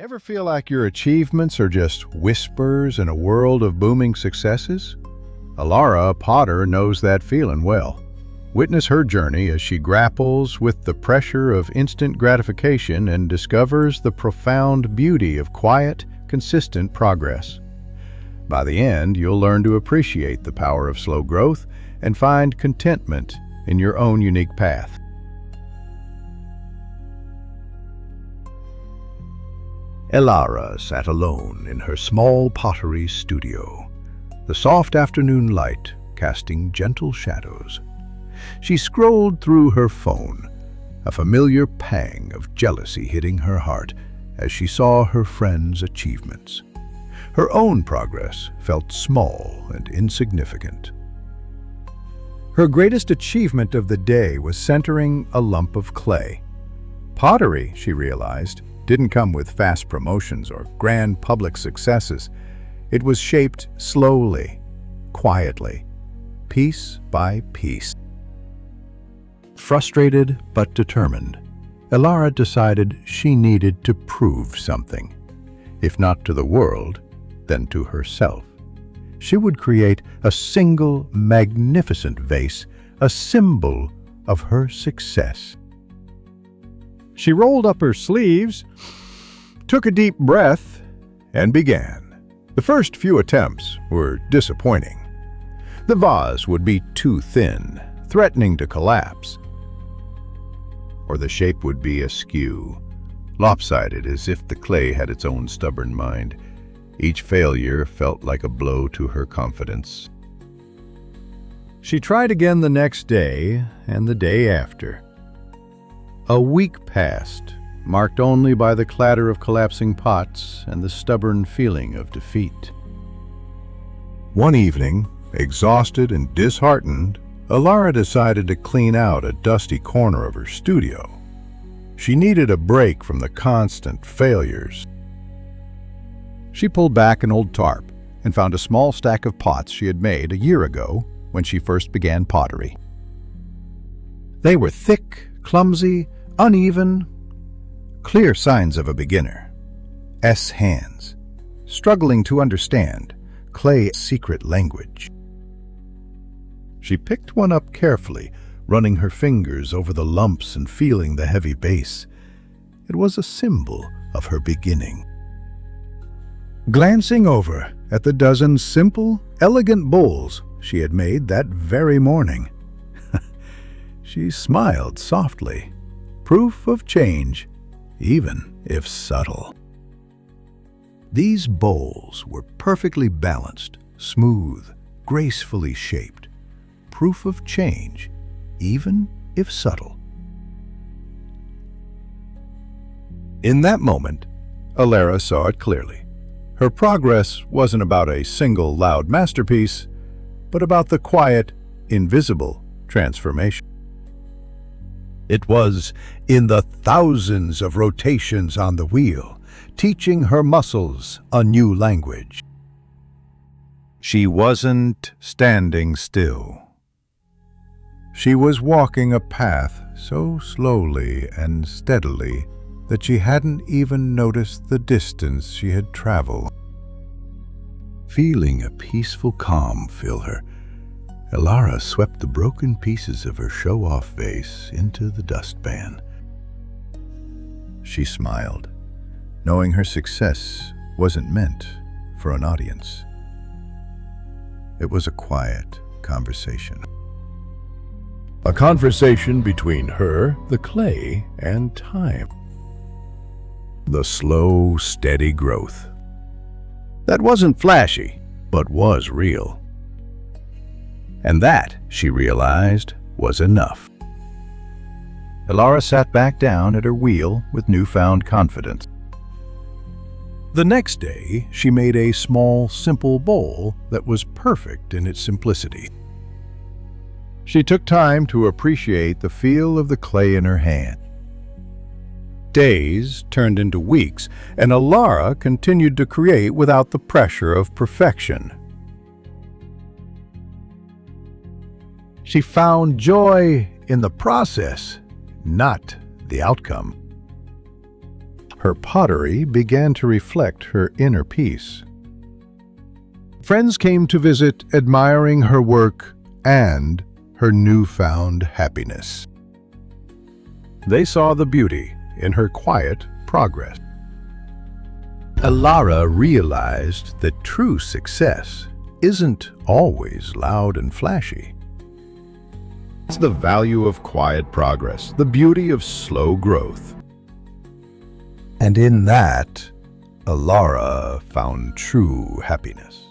Ever feel like your achievements are just whispers in a world of booming successes? Elara, a potter, knows that feeling well. Witness her journey as she grapples with the pressure of instant gratification and discovers the profound beauty of quiet, consistent progress. By the end, you'll learn to appreciate the power of slow growth and find contentment in your own unique path. Elara sat alone in her small pottery studio, the soft afternoon light casting gentle shadows. She scrolled through her phone, a familiar pang of jealousy hitting her heart as she saw her friends' achievements. Her own progress felt small and insignificant. Her greatest achievement of the day was centering a lump of clay. Pottery, she realized, didn't come with fast promotions or grand public successes. It was shaped slowly, quietly, piece by piece. Frustrated but determined, Elara decided she needed to prove something. If not to the world, then to herself. She would create a single magnificent vase, a symbol of her success. She rolled up her sleeves, took a deep breath, and began. The first few attempts were disappointing. The vase would be too thin, threatening to collapse. Or the shape would be askew, lopsided as if the clay had its own stubborn mind. Each failure felt like a blow to her confidence. She tried again the next day and the day after. A week passed, marked only by the clatter of collapsing pots and the stubborn feeling of defeat. One evening, exhausted and disheartened, Elara decided to clean out a dusty corner of her studio. She needed a break from the constant failures. She pulled back an old tarp and found a small stack of pots she had made a year ago when she first began pottery. They were thick, clumsy, uneven, clear signs of a beginner. Hands, struggling to understand clay's secret language. She picked one up carefully, running her fingers over the lumps and feeling the heavy base. It was a symbol of her beginning. Glancing over at the dozen simple, elegant bowls she had made that very morning, she smiled softly. Proof of change, even if subtle. These bowls were perfectly balanced, smooth, gracefully shaped. Proof of change, even if subtle. In that moment, Elara saw it clearly. Her progress wasn't about a single loud masterpiece, but about the quiet, invisible transformation. It was in the thousands of rotations on the wheel, teaching her muscles a new language. She wasn't standing still. She was walking a path so slowly and steadily that she hadn't even noticed the distance she had traveled. Feeling a peaceful calm fill her, Elara swept the broken pieces of her show-off vase into the dustpan. She smiled, knowing her success wasn't meant for an audience. It was a quiet conversation. A conversation between her, the clay, and time. The slow, steady growth. That wasn't flashy, but was real. And that, she realized, was enough. Elara sat back down at her wheel with newfound confidence. The next day, she made a small, simple bowl that was perfect in its simplicity. She took time to appreciate the feel of the clay in her hand. Days turned into weeks, and Elara continued to create without the pressure of perfection. She found joy in the process, not the outcome. Her pottery began to reflect her inner peace. Friends came to visit, admiring her work and her newfound happiness. They saw the beauty in her quiet progress. Elara realized that true success isn't always loud and flashy. It's the value of quiet progress, the beauty of slow growth. And in that, Elara found true happiness.